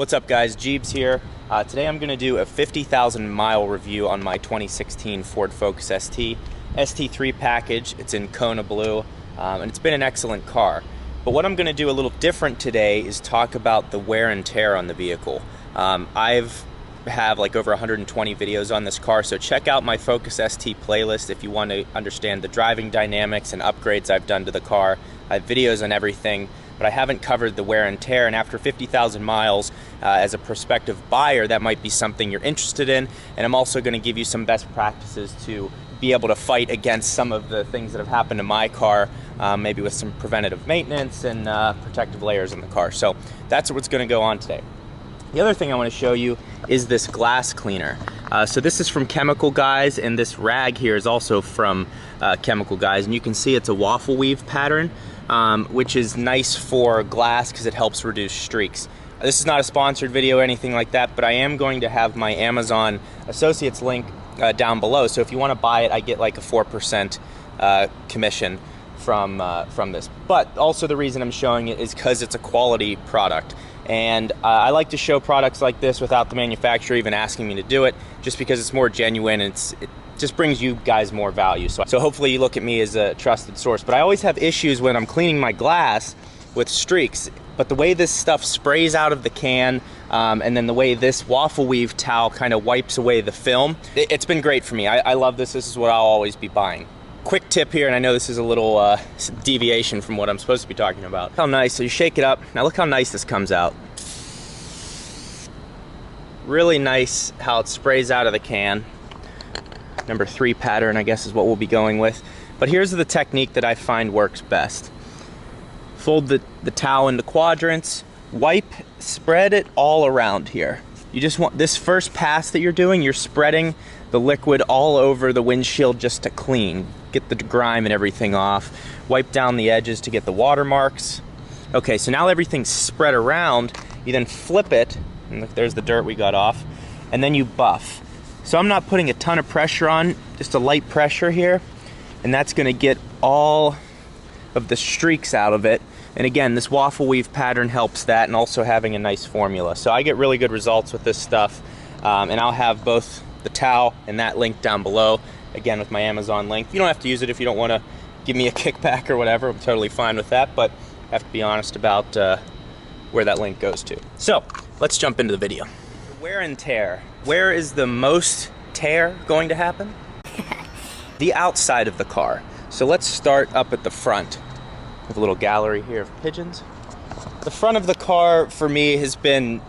What's up guys, Jeebs here. Today I'm going to do a 50,000 mile review on my 2016 Ford Focus ST. ST3 package, it's in Kona blue, and it's been an excellent car. But what I'm going to do a little different today is talk about the wear and tear on the vehicle. I've have like over 120 videos on this car, so check out my Focus ST playlist if you want to understand the driving dynamics and upgrades I've done to the car. I have videos on everything, but I haven't covered the wear and tear, and after 50,000 miles, as a prospective buyer, that might be something you're interested in. And I'm also going to give you some best practices to be able to fight against some of the things that have happened to my car, maybe with some preventative maintenance and protective layers in the car. So that's what's going to go on today. The other thing I want to show you is this glass cleaner. So this is from Chemical Guys, and this rag here is also from Chemical Guys, and you can see it's a waffle weave pattern, which is nice for glass because it helps reduce streaks. This is not a sponsored video or anything like that, but I am going to have my Amazon Associates link down below, so if you want to buy it, I get like a 4% commission from this. But also the reason I'm showing it is because it's a quality product. And I like to show products like this without the manufacturer even asking me to do it, just because it's more genuine and it just brings you guys more value. So hopefully you look at me as a trusted source. But I always have issues when I'm cleaning my glass with streaks. But the way this stuff sprays out of the can, and then the way this waffle weave towel kind of wipes away the film, it's been great for me. I love this. This is what I'll always be buying. Quick tip here, and I know this is a little deviation from what I'm supposed to be talking about. How nice, so you shake it up. Now look how nice this comes out. Really nice how it sprays out of the can. Number 3 pattern, I guess, is what we'll be going with. But here's the technique that I find works best. Fold the towel into quadrants, spread it all around here. You just want this first pass that you're doing, you're spreading the liquid all over the windshield just to clean, get the grime and everything off, wipe down the edges to get the watermarks. Okay, so now everything's spread around, you then flip it, and look, there's the dirt we got off, and then you buff. So I'm not putting a ton of pressure on, just a light pressure here, and that's gonna get all of the streaks out of it. And again, this waffle weave pattern helps that, and also having a nice formula. So I get really good results with this stuff, and I'll have both the towel and that link down below, again with my Amazon link. You don't have to use it if you don't want to give me a kickback or whatever. I'm totally fine with that, but I have to be honest about where that link goes to. So let's jump into the video. Wear and tear. Where is the most tear going to happen? The outside of the car. So let's start up at the front with a little gallery here of pigeons. The front of the car for me has been,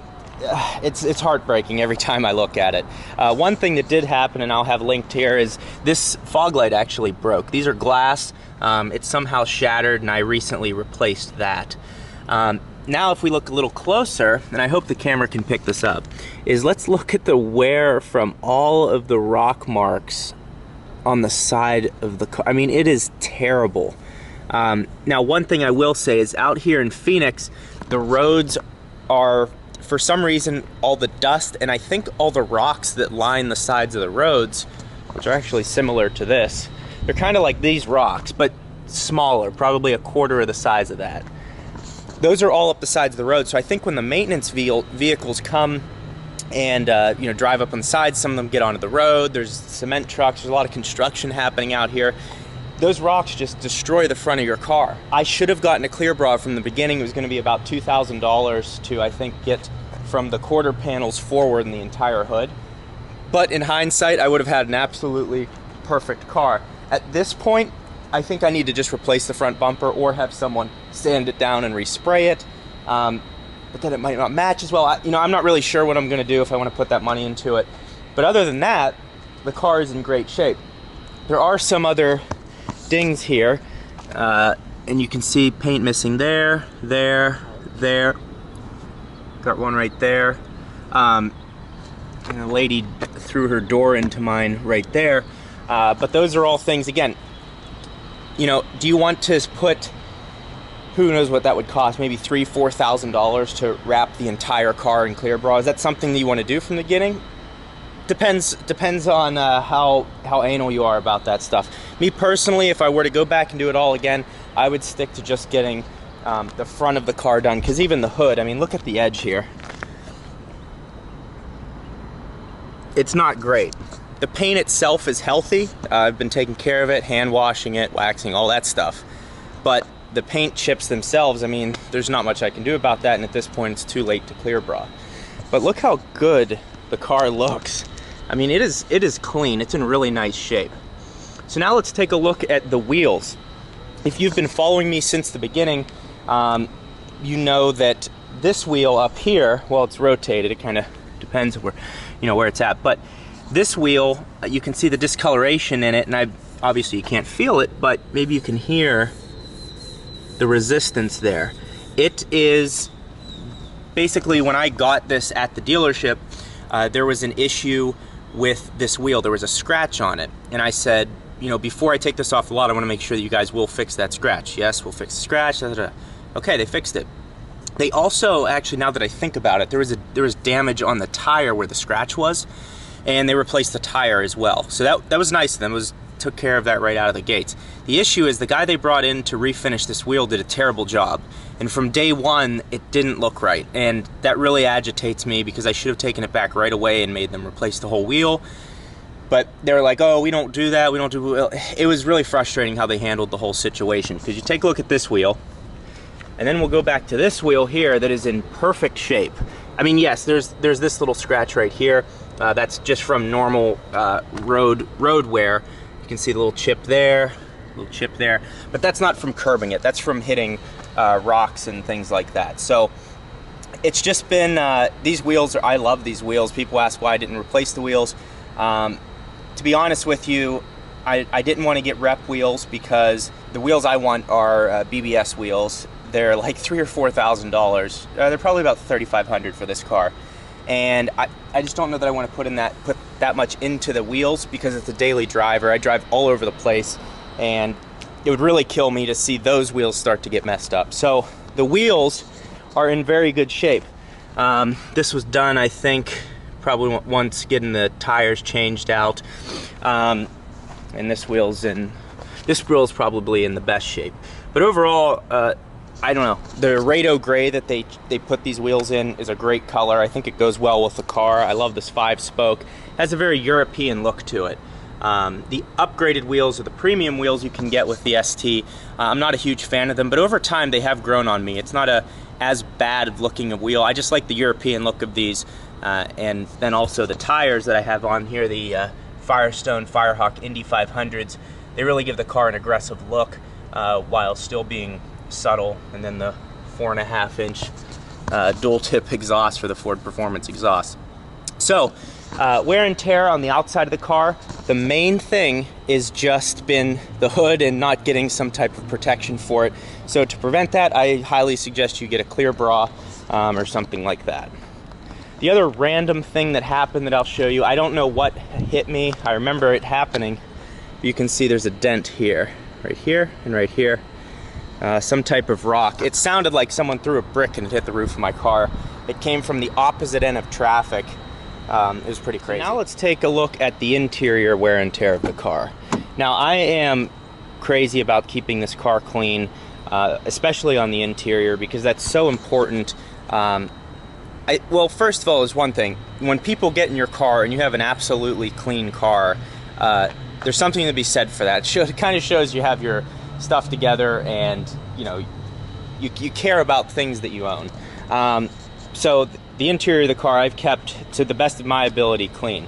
it's heartbreaking every time I look at it. One thing that did happen, and I'll have linked here, is this fog light actually broke. These are glass. It somehow shattered, and I recently replaced that. Now if we look a little closer, and I hope the camera can pick this up, is let's look at the wear from all of the rock marks on the side of the car. I mean, it is terrible. Now one thing I will say is out here in Phoenix, the roads are, for some reason, all the dust and I think all the rocks that line the sides of the roads, which are actually similar to this, they're kind of like these rocks, but smaller, probably a quarter of the size of that. Those are all up the sides of the road, so I think when the maintenance vehicles come and drive up on the sides, some of them get onto the road, there's cement trucks, there's a lot of construction happening out here. Those rocks just destroy the front of your car. I should have gotten a clear bra from the beginning. It was going to be about $2,000 to, I think, get from the quarter panels forward in the entire hood. But in hindsight, I would have had an absolutely perfect car. At this point, I think I need to just replace the front bumper or have someone sand it down and respray it. But then it might not match as well. I'm not really sure what I'm going to do if I want to put that money into it. But other than that, the car is in great shape. There are some other dings here, and you can see paint missing there. Got one right there. And a lady threw her door into mine right there. But those are all things, again, do you want to put, who knows what that would cost, maybe $3,000, $4,000 to wrap the entire car in clear bra? Is that something that you want to do from the beginning? Depends on how anal you are about that stuff. Me personally, if I were to go back and do it all again, I would stick to just getting the front of the car done, because even the hood, I mean, look at the edge here. it's not great. The paint itself is healthy. I've been taking care of it, hand washing it, waxing, all that stuff. But the paint chips themselves, I mean, there's not much I can do about that, and at this point it's too late to clear bra. But look how good the car looks. I mean, it is clean. It's in really nice shape. So now let's take a look at the wheels. If you've been following me since the beginning, you know that this wheel up here, well, it's rotated. It kind of depends where, where it's at. But this wheel, you can see the discoloration in it, and obviously you can't feel it, but maybe you can hear the resistance there. It is basically, when I got this at the dealership, there was an issue with this wheel. There was a scratch on it, and I said, before I take this off the lot, I want to make sure that you guys will fix that scratch. Yes, we'll fix the scratch. Da, da, da. Okay, they fixed it. They also, actually, now that I think about it, there was damage on the tire where the scratch was, and they replaced the tire as well. So that was nice of them. Took care of that right out of the gates. The issue is the guy they brought in to refinish this wheel did a terrible job, and from day one it didn't look right, and that really agitates me because I should have taken it back right away and made them replace the whole wheel. But they were like, oh, we don't do that, we don't do. It was really frustrating how they handled the whole situation, because you take a look at this wheel, and then we'll go back to this wheel here that is in perfect shape. I mean, yes, there's this little scratch right here. That's just from normal road wear. You can see the little chip there, but that's not from curbing it. That's from hitting rocks and things like that. So it's just been, these wheels, I love these wheels. People ask why I didn't replace the wheels. To be honest with you, I didn't want to get rep wheels because the wheels I want are BBS wheels. They're like $3,000 or $4,000. They're probably about $3,500 for this car. And I just don't know that I want to put that much into the wheels because it's a daily driver. I drive all over the place, and it would really kill me to see those wheels start to get messed up. So the wheels are in very good shape. This was done, I think, probably once getting the tires changed out. And this wheel's probably in the best shape. But overall, I don't know. The Rado Gray that they put these wheels in is a great color. I think it goes well with the car. I love this 5-spoke. It has a very European look to it. The upgraded wheels are the premium wheels you can get with the ST. I'm not a huge fan of them, but over time they have grown on me. It's not as bad looking a wheel. I just like the European look of these. And then also the tires that I have on here, the Firestone Firehawk Indy 500s, they really give the car an aggressive look while still being subtle. And then the 4.5-inch dual tip exhaust for the Ford Performance exhaust. So wear and tear on the outside of the car, the main thing is just been the hood and not getting some type of protection for it. So to prevent that, I highly suggest you get a clear bra or something like that. The other random thing that happened that I'll show you, I don't know what hit me. I remember it happening. You can see there's a dent here, right here, and right here. Some type of rock. It sounded like someone threw a brick and it hit the roof of my car. It came from the opposite end of traffic. It was pretty crazy. Now let's take a look at the interior wear and tear of the car. Now I am crazy about keeping this car clean, especially on the interior, because that's so important. Well, first of all, is one thing. When people get in your car and you have an absolutely clean car, there's something to be said for that. It kind of shows you have your stuff together, and you care about things that you own. So the interior of the car I've kept to the best of my ability clean.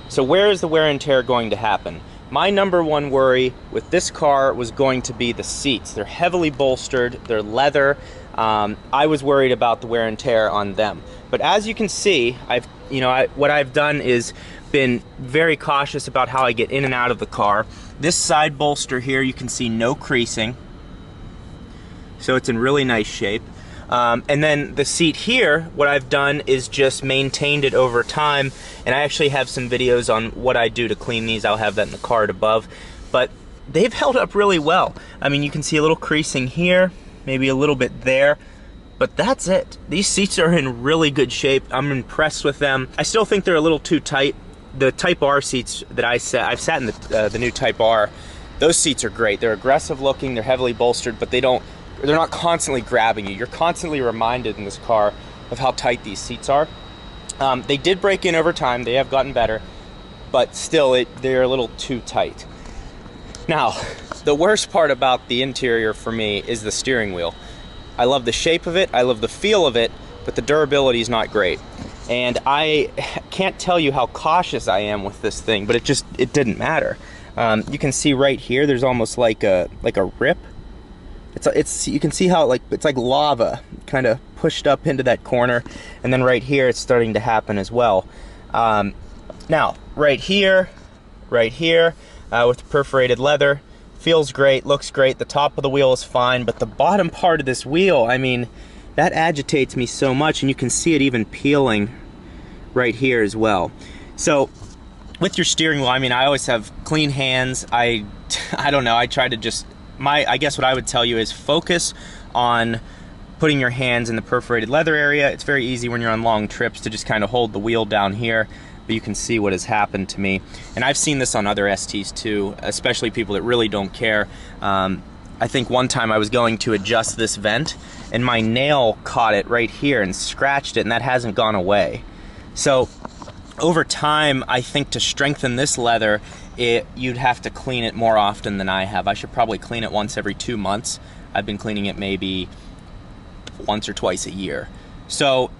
So where is the wear and tear going to happen? My number one worry with this car was going to be the seats. They're heavily bolstered, they're leather. I was worried about the wear and tear on them. But as you can see, what I've done is been very cautious about how I get in and out of the car. This side bolster here, you can see no creasing. So it's in really nice shape. And then the seat here, what I've done is just maintained it over time, and I actually have some videos on what I do to clean these. I'll have that in the card above. But they've held up really well. I mean, you can see a little creasing here, maybe a little bit there, but that's it. These seats are in really good shape. I'm impressed with them. I still think they're a little too tight. The Type R seats that I've sat in the new Type R, those seats are great. They're aggressive looking, they're heavily bolstered, but they're not constantly grabbing you. You're constantly reminded in this car of how tight these seats are. They did break in over time. They have gotten better, but still they're a little too tight. Now, the worst part about the interior for me is the steering wheel. I love the shape of it, I love the feel of it, but the durability is not great. And I can't tell you how cautious I am with this thing, but it didn't matter. You can see right here, there's almost like a rip. You can see how it's like lava kind of pushed up into that corner, and then right here it's starting to happen as well. Now, right here, with the perforated leather, feels great, looks great. The top of the wheel is fine, but the bottom part of this wheel, I mean, that agitates me so much, and you can see it even peeling right here as well. So with your steering wheel, I mean, I always have clean hands. I don't know, I try to just, I guess what I would tell you is focus on putting your hands in the perforated leather area. It's very easy when you're on long trips to just kind of hold the wheel down here, but you can see what has happened to me. And I've seen this on other STs too, especially people that really don't care. I think one time I was going to adjust this vent and my nail caught it right here and scratched it, and that hasn't gone away. So over time, I think to strengthen this leather, you'd have to clean it more often than I have. I should probably clean it once every 2 months. I've been cleaning it maybe once or twice a year. So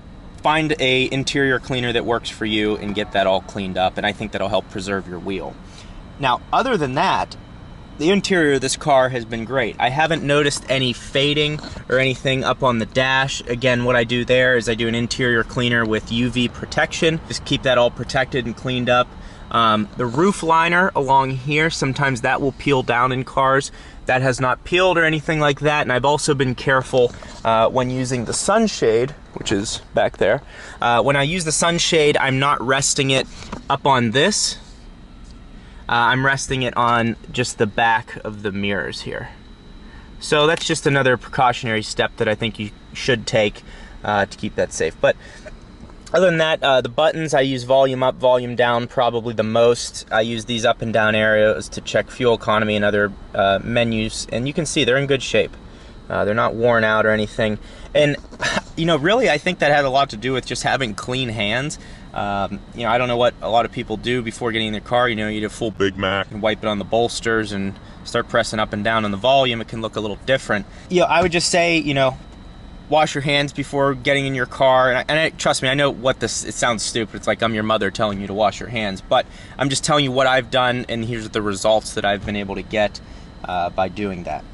find a interior cleaner that works for you and get that all cleaned up, and I think that'll help preserve your wheel. Now, other than that, the interior of this car has been great. I haven't noticed any fading or anything up on the dash. Again, what I do there is I do an interior cleaner with UV protection. Just keep that all protected and cleaned up. The roof liner along here, sometimes that will peel down in cars. That has not peeled or anything like that, and I've also been careful when using the sunshade, which is back there. When I use the sunshade, I'm not resting it up on this. I'm resting it on just the back of the mirrors here. So that's just another precautionary step that I think you should take to keep that safe. But other than that, the buttons, I use volume up, volume down probably the most. I use these up and down areas to check fuel economy and other menus, and you can see they're in good shape. They're not worn out or anything. And, you know, really I think that had a lot to do with just having clean hands. You know, I don't know what a lot of people do before getting in their car. You know, you eat a full Big Mac and wipe it on the bolsters and start pressing up and down on the volume. It can look a little different. You know, I would just say, you know, wash your hands before getting in your car. And trust me, I know it sounds stupid. It's like I'm your mother telling you to wash your hands, but I'm just telling you what I've done, and here's the results that I've been able to get by doing that.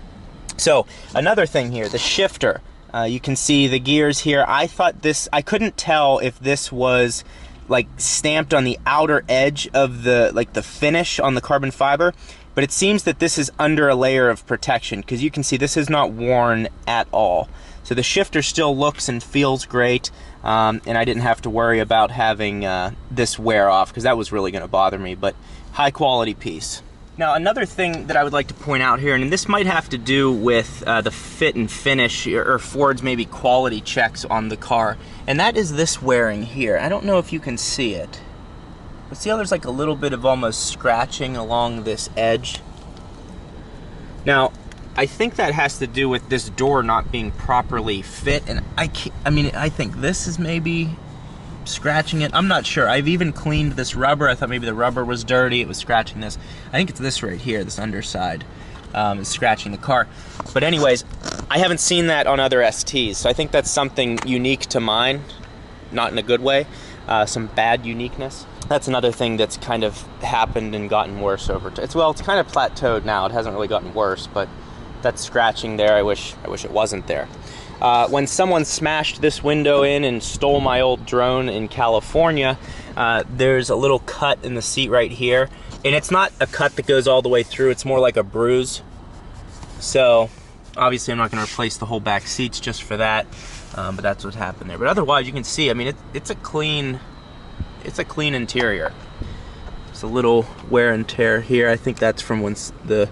So another thing here, the shifter. You can see the gears here. I couldn't tell if this was like stamped on the outer edge of the finish on the carbon fiber, but it seems that this is under a layer of protection, because you can see this is not worn at all. So the shifter still looks and feels great, and I didn't have to worry about having this wear off, because that was really going to bother me, but high quality piece. Now, another thing that I would like to point out here, and this might have to do with the fit and finish, or Ford's maybe quality checks on the car, and that is this wearing here. I don't know if you can see it, but see how there's like a little bit of almost scratching along this edge? Now, I think that has to do with this door not being properly fit, and I think this is maybe scratching it. I'm not sure. I've even cleaned this rubber. I thought maybe the rubber was dirty. It was scratching this. I think it's this right here, this underside, is scratching the car. But anyways, I haven't seen that on other STs, so I think that's something unique to mine, not in a good way, some bad uniqueness. That's another thing that's kind of happened and gotten worse over time. Well, it's kind of plateaued now. It hasn't really gotten worse, but that scratching there, I wish it wasn't there. When someone smashed this window in and stole my old drone in California, there's a little cut in the seat right here, and it's not a cut that goes all the way through, it's more like a bruise. So obviously I'm not going to replace the whole back seats just for that, but that's what happened there. But otherwise, you can see, I mean, it's a clean interior. It's a little wear and tear here. I think that's from when the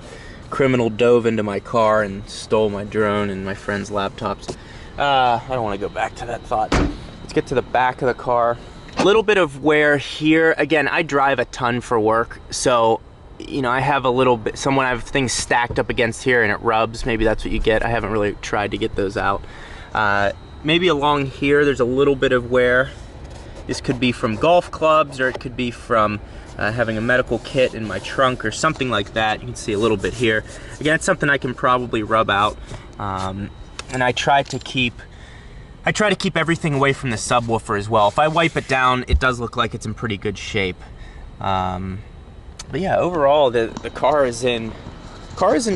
criminal dove into my car and stole my drone and my friend's laptops. I don't want to go back to that thought. Let's get to the back of the car. A little bit of wear here. Again, I drive a ton for work, so you know, I have a little bit, when I have things stacked up against here and it rubs, maybe that's what you get. I haven't really tried to get those out. Maybe along here there's a little bit of wear. This could be from golf clubs, or it could be from having a medical kit in my trunk or something like that. You can see a little bit here. Again, it's something I can probably rub out. And I try to keep everything away from the subwoofer as well. If I wipe it down, it does look like it's in pretty good shape. But yeah, overall, the car is in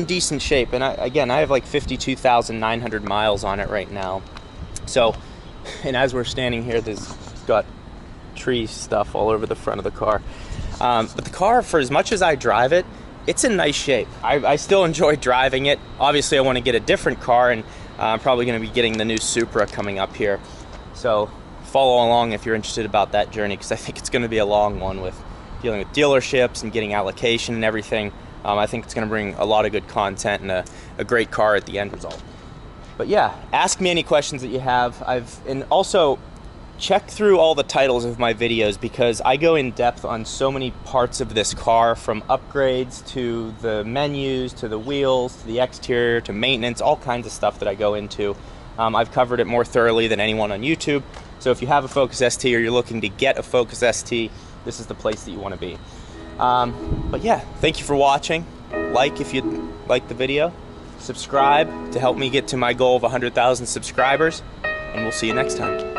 decent shape. And again, I have like 52,900 miles on it right now. So, and as we're standing here, there's got tree stuff all over the front of the car. But the car, for as much as I drive it, it's in nice shape. I still enjoy driving it. Obviously, I want to get a different car, and I'm probably going to be getting the new Supra coming up here. So follow along if you're interested about that journey, because I think it's going to be a long one with dealing with dealerships and getting allocation and everything. I think it's going to bring a lot of good content and a great car at the end result. But yeah, ask me any questions that you have. And also check through all the titles of my videos, because I go in depth on so many parts of this car, from upgrades to the menus to the wheels to the exterior to maintenance, all kinds of stuff that I go into. I've covered it more thoroughly than anyone on YouTube. So if you have a Focus ST or you're looking to get a Focus ST, this is the place that you want to be. But yeah, thank you for watching. Like if you like the video, subscribe to help me get to my goal of 100,000 subscribers, and we'll see you next time.